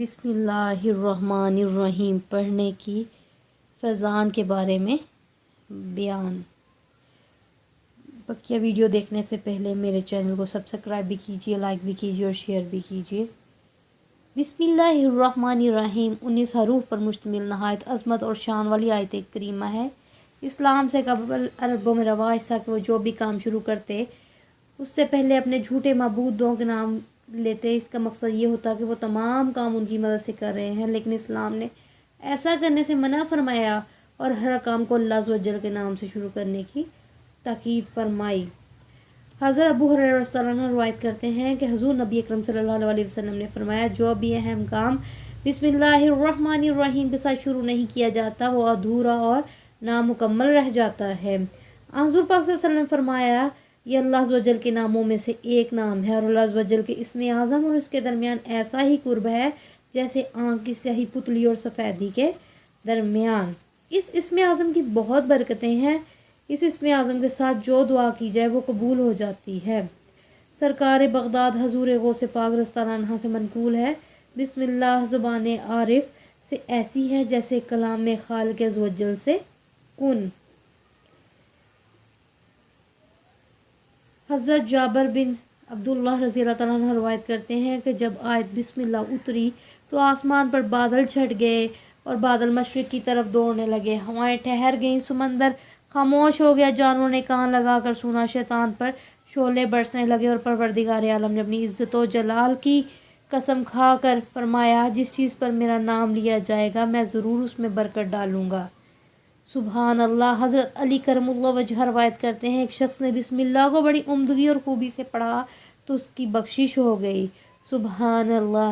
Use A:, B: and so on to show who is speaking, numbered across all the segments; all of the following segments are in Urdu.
A: بسم اللہ الرحمن الرحیم پڑھنے کی فیضان کے بارے میں بیان۔ بقیہ ویڈیو دیکھنے سے پہلے میرے چینل کو سبسکرائب بھی کیجیے، لائک بھی کیجیے اور شیئر بھی کیجیے۔ بسم اللہ الرحمن الرحیم 19 حروف پر مشتمل نہایت عظمت اور شان والی آیت کریمہ ہے۔ اسلام سے قبل عربوں میں رواج تھا کہ وہ جو بھی کام شروع کرتے اس سے پہلے اپنے جھوٹے معبودوں کے نام لیتے۔ اس کا مقصد یہ ہوتا کہ وہ تمام کام ان کی مدد سے کر رہے ہیں، لیکن اسلام نے ایسا کرنے سے منع فرمایا اور ہر کام کو اللہ عز و جل کے نام سے شروع کرنے کی تاکید فرمائی۔ حضرت ابو ہریرہ رضی اللہ عنہ روایت کرتے ہیں کہ حضور نبی اکرم صلی اللہ علیہ وسلم نے فرمایا، جو بھی اہم کام بسم اللہ الرحمن الرحیم کے ساتھ شروع نہیں کیا جاتا وہ ادھورا اور نامکمل رہ جاتا ہے۔ حضور پاک صلی اللہ علیہ وسلم نے فرمایا، یہ اللہ عز و جل کے ناموں میں سے ایک نام ہے اور اللہ عز و جل کے اسم اعظم اور اس کے درمیان ایسا ہی قرب ہے جیسے آنکھ کی سیاہی پتلی اور سفیدی کے درمیان۔ اس اسم اعظم کی بہت برکتیں ہیں۔ اس اسم اعظم کے ساتھ جو دعا کی جائے وہ قبول ہو جاتی ہے۔ سرکار بغداد حضور غوث پاک رضی اللہ عنہ سے منقول ہے، بسم اللہ زبان عارف سے ایسی ہے جیسے کلام خالق عز و جل سے کن۔ حضرت جابر بن عبداللہ رضی اللہ تعالیٰ عنہ روایت کرتے ہیں کہ جب آیت بسم اللہ اتری تو آسمان پر بادل چھٹ گئے اور بادل مشرق کی طرف دوڑنے لگے، ہوائیں ٹھہر گئیں، سمندر خاموش ہو گیا، جانوروں نے کان لگا کر سنا، شیطان پر شعلے برسنے لگے اور پروردگار عالم نے اپنی عزت و جلال کی قسم کھا کر فرمایا، جس چیز پر میرا نام لیا جائے گا میں ضرور اس میں برکت ڈالوں گا۔ سبحان اللہ۔ حضرت علی کرم اللہ وجہ روایت کرتے ہیں، ایک شخص نے بسم اللہ کو بڑی عمدگی اور خوبی سے پڑھا تو اس کی بخشش ہو گئی۔ سبحان اللہ۔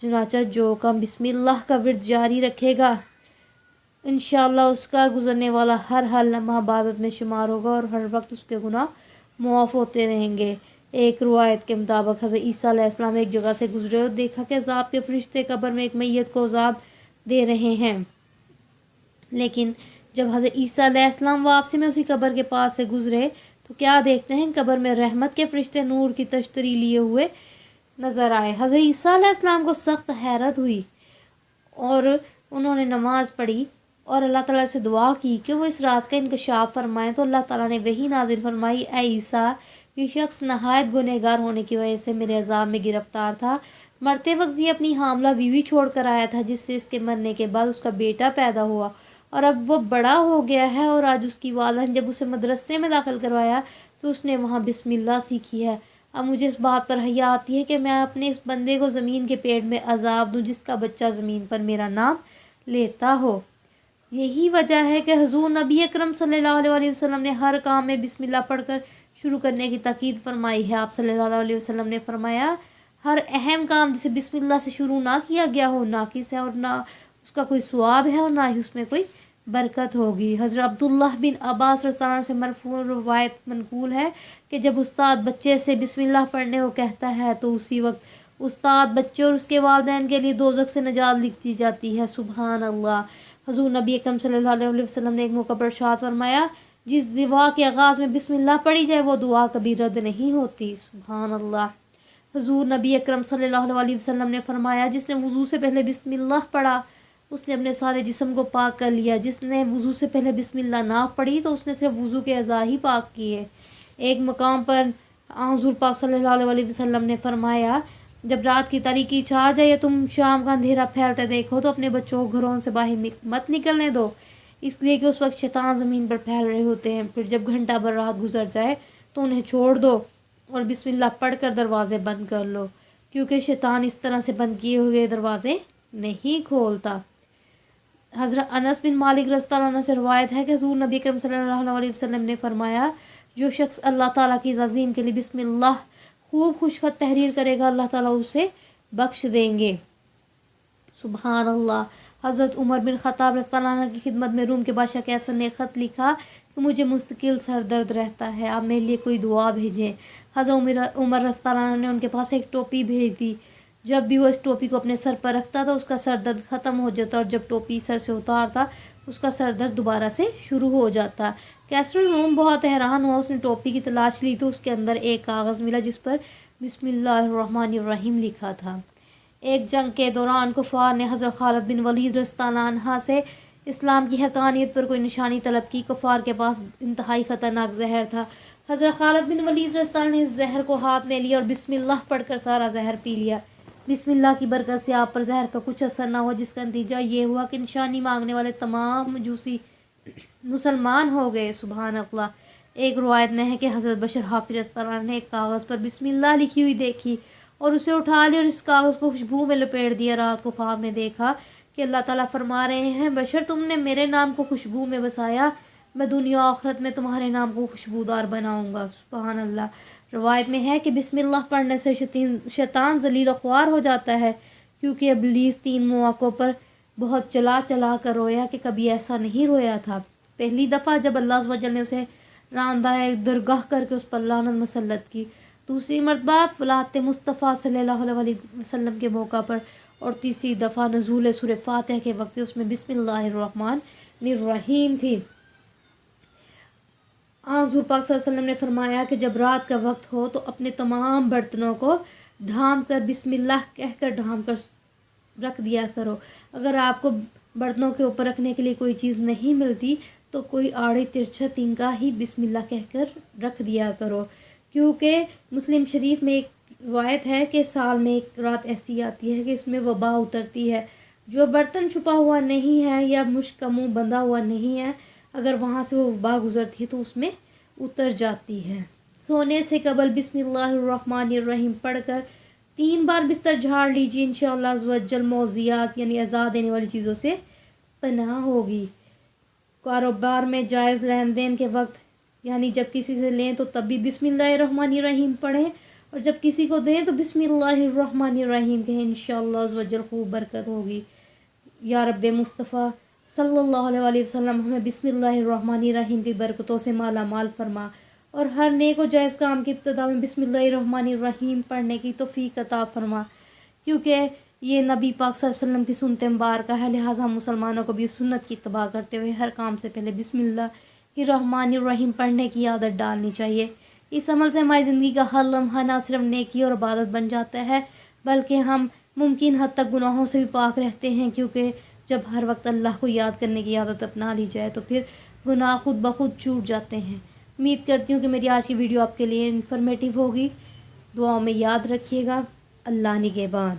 A: چنانچہ جو کام بسم اللہ کا ورد جاری رکھے گا انشاءاللہ اس کا گزرنے والا ہر لمحہ عبادت میں شمار ہوگا اور ہر وقت اس کے گناہ معاف ہوتے رہیں گے۔ ایک روایت کے مطابق حضرت عیسیٰ علیہ السلام ایک جگہ سے گزرے اور دیکھا کہ عذاب کے فرشتے قبر میں ایک میت کو عذاب دے رہے ہیں، لیکن جب حضرت عیسیٰ علیہ السلام واپسی میں اسی قبر کے پاس سے گزرے تو کیا دیکھتے ہیں، قبر میں رحمت کے فرشتے نور کی تشتری لیے ہوئے نظر آئے۔ حضرت عیسیٰ علیہ السلام کو سخت حیرت ہوئی اور انہوں نے نماز پڑھی اور اللہ تعالیٰ سے دعا کی کہ وہ اس راز کا انکشاف فرمائیں، تو اللہ تعالیٰ نے وحی نازل فرمائی، اے عیسیٰ، یہ شخص نہایت گنہگار ہونے کی وجہ سے میرے عذاب میں گرفتار تھا۔ مرتے وقت یہ اپنی حاملہ بیوی چھوڑ کر آیا تھا جس سے اس کے مرنے کے بعد اس کا بیٹا پیدا ہوا اور اب وہ بڑا ہو گیا ہے، اور آج اس کی والدہ نے جب اسے مدرسے میں داخل کروایا تو اس نے وہاں بسم اللہ سیکھی ہے۔ اب مجھے اس بات پر حیا آتی ہے کہ میں اپنے اس بندے کو زمین کے پیڑ میں عذاب دوں جس کا بچہ زمین پر میرا نام لیتا ہو۔ یہی وجہ ہے کہ حضور نبی اکرم صلی اللہ علیہ وسلم نے ہر کام میں بسم اللہ پڑھ کر شروع کرنے کی تاکید فرمائی ہے۔ آپ صلی اللہ علیہ وسلم نے فرمایا، ہر اہم کام جسے بسم اللہ سے شروع نہ کیا گیا ہو ناقص ہے اور نہ اس کا کوئی ثواب ہے اور نہ ہی اس میں کوئی برکت ہوگی۔ حضرت عبداللہ بن عباس رضی اللہ عنہ سے مرفوع روایت منقول ہے کہ جب استاد بچے سے بسم اللہ پڑھنے کو کہتا ہے تو اسی وقت استاد بچے اور اس کے والدین کے لیے دوزخ سے نجات لکھ دی جاتی ہے۔ سبحان اللہ۔ حضور نبی اکرم صلی اللہ علیہ وسلم نے ایک موقع پر ارشاد فرمایا، جس دعا کے آغاز میں بسم اللہ پڑھی جائے وہ دعا کبھی رد نہیں ہوتی۔ سبحان اللہ۔ حضور نبی اکرم صلی اللہ علیہ وسلم نے فرمایا، جس نے وضو سے پہلے بسم اللہ پڑھا اس نے اپنے سارے جسم کو پاک کر لیا، جس نے وضو سے پہلے بسم اللہ نہ پڑھی تو اس نے صرف وضو کے اعضاء ہی پاک کیے۔ ایک مقام پر حضور پاک صلی اللہ علیہ وسلم نے فرمایا، جب رات کی تاریکی چھا جائے یا تم شام کا اندھیرا پھیلتے دیکھو تو اپنے بچوں کو گھروں سے باہر مت نکلنے دو، اس لیے کہ اس وقت شیطان زمین پر پھیل رہے ہوتے ہیں۔ پھر جب گھنٹہ بھر رات گزر جائے تو انہیں چھوڑ دو اور بسم اللہ پڑھ کر دروازے بند کر لو، کیونکہ شیطان اس طرح سے بند کیے ہوئے دروازے نہیں کھولتا۔ حضرت انس بن مالک رضی اللہ عنہ سے روایت ہے کہ حضور نبی اکرم صلی اللہ علیہ وسلم نے فرمایا، جو شخص اللہ تعالیٰ کی تعظیم کے لیے بسم اللہ خوب خوش خط تحریر کرے گا اللہ تعالیٰ اسے بخش دیں گے۔ سبحان اللہ۔ حضرت عمر بن خطاب رضی اللہ عنہ کی خدمت میں روم کے بادشاہ قیصر نے خط لکھا کہ مجھے مستقل سر درد رہتا ہے، آپ میرے لیے کوئی دعا بھیجیں۔ حضرت عمر رضی اللہ عنہ نے ان کے پاس ایک ٹوپی بھیج دی، جب بھی وہ اس ٹوپی کو اپنے سر پر رکھتا تھا اس کا سر درد ختم ہو جاتا اور جب ٹوپی سر سے اتارتا اس کا سر درد دوبارہ سے شروع ہو جاتا۔ قیصر روم بہت حیران ہوا، اس نے ٹوپی کی تلاش لی تو اس کے اندر ایک کاغذ ملا جس پر بسم اللہ الرحمن الرحیم لکھا تھا۔ ایک جنگ کے دوران کفار نے حضرت خالد بن ولید رضی اللہ عنہ سے اسلام کی حقانیت پر کوئی نشانی طلب کی۔ کفار کے پاس انتہائی خطرناک زہر تھا۔ حضرت خالد بن ولید رضی اللہ عنہ نے اس زہر کو ہاتھ میں لیا اور بسم اللہ پڑھ کر سارا زہر پی لیا۔ بسم اللہ کی برکت سے آپ پر زہر کا کچھ اثر نہ ہوا، جس کا نتیجہ یہ ہوا کہ نشانی مانگنے والے تمام مجوسی مسلمان ہو گئے۔ سبحان اللہ۔ ایک روایت میں ہے کہ حضرت بشر حافظ رضی اللہ عنہ نے ایک کاغذ پر بسم اللہ لکھی ہوئی دیکھی اور اسے اٹھا لیا اور اس کاغذ کو خوشبو میں لپیٹ دیا۔ رات کو خواب میں دیکھا کہ اللہ تعالیٰ فرما رہے ہیں، بشر تم نے میرے نام کو خوشبو میں بسایا، میں دنیا و آخرت میں تمہارے نام کو خوشبودار بناؤں گا۔ سبحان اللہ۔ روایت میں ہے کہ بسم اللہ پڑھنے سے شیطان ذلیل و خوار ہو جاتا ہے، کیونکہ ابلیس 3 مواقعوں پر بہت چلا چلا کر رویا کہ کبھی ایسا نہیں رویا تھا۔ پہلی دفعہ جب اللہ عز و جل نے اسے راندہ درگاہ کر کے اس پر لعنت مسلط کی، دوسری مرتبہ ولادت مصطفیٰ صلی اللہ علیہ وسلم کے موقع پر، اور تیسری دفعہ نزول سورہ فاتحہ کے وقت اس میں بسم اللہ الرحمن الرحیم تھی۔ حضور پاک صلی اللہ علیہ وسلم نے فرمایا کہ جب رات کا وقت ہو تو اپنے تمام برتنوں کو ڈھانپ کر بسم اللہ کہہ کر ڈھانپ کر رکھ دیا کرو۔ اگر آپ کو برتنوں کے اوپر رکھنے کے لیے کوئی چیز نہیں ملتی تو کوئی آڑے ترچھا تنکا ہی بسم اللہ کہہ کر رکھ دیا کرو، کیونکہ مسلم شریف میں ایک روایت ہے کہ سال میں ایک رات ایسی آتی ہے کہ اس میں وبا اترتی ہے۔ جو برتن چھپا ہوا نہیں ہے یا مشک کا منہ بندھا ہوا نہیں ہے، اگر وہاں سے وہ وبا گزرتی ہے تو اس میں اتر جاتی ہے۔ سونے سے قبل بسم اللہ الرحمن الرحیم پڑھ کر 3 بار بستر جھاڑ لیجیے، انشاءاللہ عز و جل موذیات یعنی عذا دینے والی چیزوں سے پناہ ہوگی۔ کاروبار میں جائز لین دین کے وقت یعنی جب کسی سے لیں تو تب بھی بسم اللہ الرحمن الرحیم پڑھیں، اور جب کسی کو دیں تو بسم اللہ الرحمن الرحیم کہیں، انشاءاللہ عز و جل خوب برکت ہوگی۔ یا رب مصطفیٰ صلی اللہ علیہ وسلم ہمیں بسم اللہ الرحمن الرحیم کی برکتوں سے مالا مال فرما، اور ہر نیک و جائز کام کی ابتدا میں بسم اللہ الرحمن الرحیم پڑھنے کی توفیق عطا فرما، کیونکہ یہ نبی پاک صلی اللہ علیہ وسلم کی سنت مبارکہ ہے، لہٰذا مسلمانوں کو بھی سنت کی اتباع کرتے ہوئے ہر کام سے پہلے بسم اللہ الرحمن الرحیم پڑھنے کی عادت ڈالنی چاہیے۔ اس عمل سے ہماری زندگی کا ہر لمحہ نہ صرف نیکی اور عبادت بن جاتا ہے، بلکہ ہم ممکن حد تک گناہوں سے بھی پاک رہتے ہیں، کیونکہ جب ہر وقت اللہ کو یاد کرنے کی عادت اپنا لی جائے تو پھر گناہ خود بخود چھوٹ جاتے ہیں۔ امید کرتی ہوں کہ میری آج کی ویڈیو آپ کے لیے انفارمیٹیو ہوگی۔ دعاؤں میں یاد رکھیے گا۔ اللہ نگہبان۔